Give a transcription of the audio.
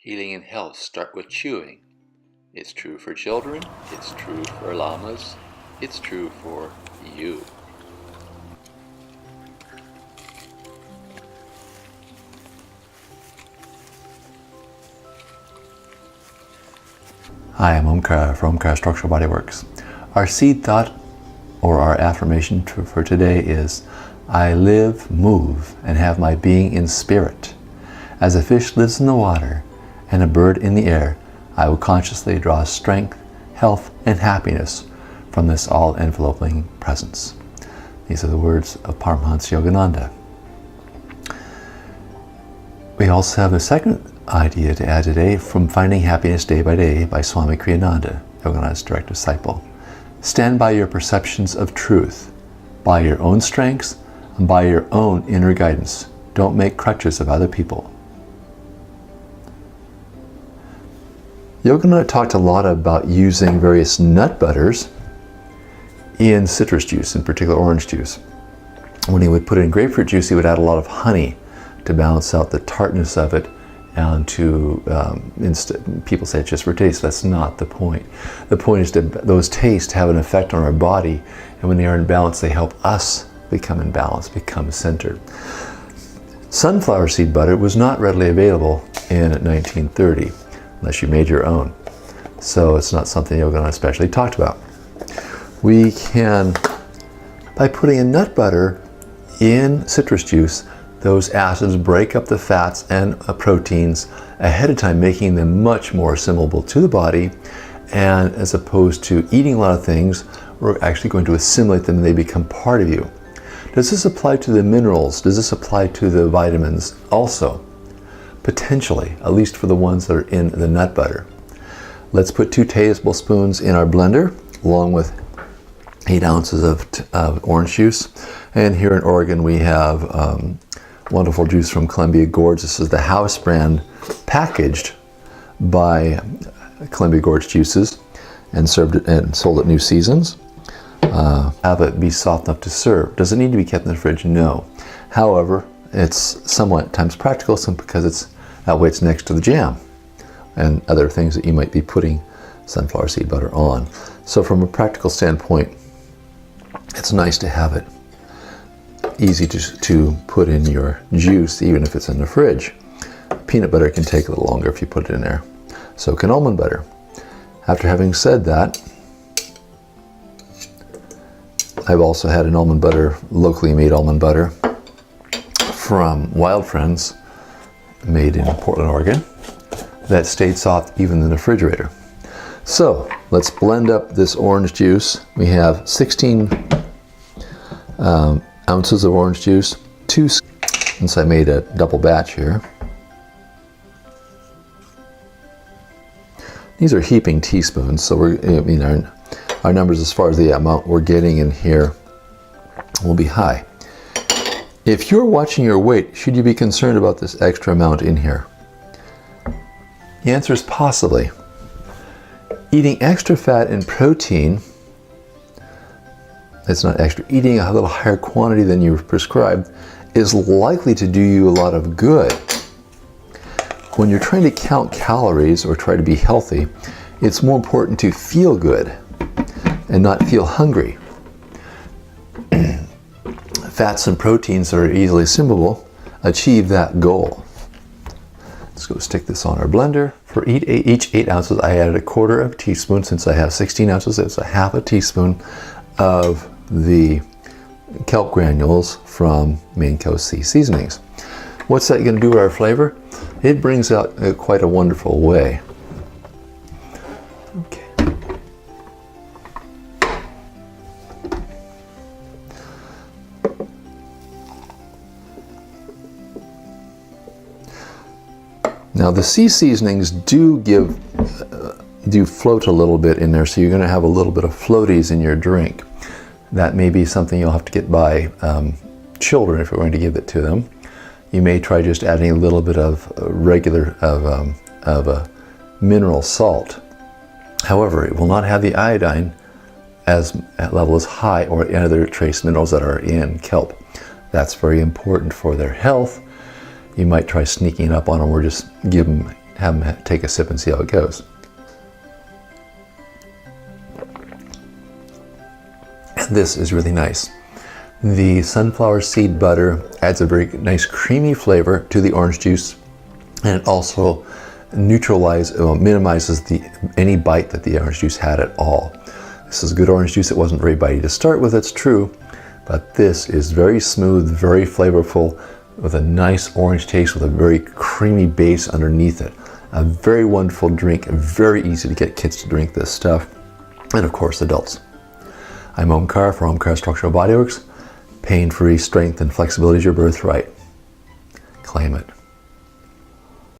Healing and health start with chewing. It's true for children, it's true for llamas, it's true for you. Hi, I'm Omkar from Omkar Structural Bodyworks. Our seed thought or our affirmation for today is, I live, move, and have my being in spirit. As a fish lives in the water and a bird in the air, I will consciously draw strength, health, and happiness from this all-enveloping presence. These are the words of Paramhansa Yogananda. We also have a second idea to add today from Finding Happiness Day by Day by Swami Kriyananda, Yogananda's direct disciple. Stand by your perceptions of truth, by your own strengths, and by your own inner guidance. Don't make crutches of other people. Yogananda talked a lot about using various nut butters in citrus juice, in particular orange juice. When he would put in grapefruit juice, he would add a lot of honey to balance out the tartness of it, and to people say it's just for taste. That's not the point. The point is that those tastes have an effect on our body, and when they are in balance, they help us become in balance, become centered. Sunflower seed butter was not readily available in 1930, unless you made your own. So it's not something Yogananda especially talked about. We can, by putting in nut butter in citrus juice, those acids break up the fats and proteins ahead of time, making them much more assimilable to the body. And as opposed to eating a lot of things, we're actually going to assimilate them and they become part of you. Does this apply to the minerals? Does this apply to the vitamins also? Potentially, at least for the ones that are in the nut butter. Let's put 2 tablespoons in our blender, along with 8 ounces of orange juice. And here in Oregon, we have wonderful juice from Columbia Gorge. This is the house brand, packaged by Columbia Gorge Juices and served it and sold at New Seasons. Have it be soft enough to serve. Does it need to be kept in the fridge? No. However, it's somewhat times practical because that way it's next to the jam and other things that you might be putting sunflower seed butter on. So from a practical standpoint, it's nice to have it easy to put in your juice, even if it's in the fridge. Peanut butter can take a little longer if you put it in there. So can almond butter. After having said that, I've also had an almond butter, locally made almond butter from Wild Friends, made in Portland, Oregon, that stayed soft even in the refrigerator. So let's blend up this orange juice. We have 16 ounces of orange juice, since I made a double batch here. These are heaping teaspoons, so our numbers as far as the amount we're getting in here will be high. If you're watching your weight, should you be concerned about this extra amount in here? The answer is possibly. Eating extra fat and protein, it's not extra, eating a little higher quantity than you've prescribed is likely to do you a lot of good. When you're trying to count calories or try to be healthy, it's more important to feel good and not feel hungry. Fats and proteins that are easily assimilable achieve that goal. Let's go stick this on our blender. For each 8 ounces, I added 1/4 teaspoon. Since I have 16 ounces, it's a 1/2 teaspoon of the kelp granules from Maine Coast Sea Seasonings. What's that going to do to our flavor? It brings out quite a wonderful way. Okay. Now the sea seasonings do float a little bit in there, so you're going to have a little bit of floaties in your drink. That may be something you'll have to get by children if you're going to give it to them. You may try just adding a little bit of mineral salt. However, it will not have the iodine level as high or any other trace minerals that are in kelp. That's very important for their health. You might try sneaking up on them or just have them take a sip and see how it goes. And this is really nice. The sunflower seed butter adds a very nice creamy flavor to the orange juice, and it also minimizes any bite that the orange juice had at all. This is good orange juice. It wasn't very bitey to start with, it's true, but this is very smooth, very flavorful, with a nice orange taste with a very creamy base underneath it. A very wonderful drink, and very easy to get kids to drink this stuff, and of course adults. I'm Omkar for Omkar Structural Bodyworks. Pain-free strength and flexibility is your birthright. Claim it.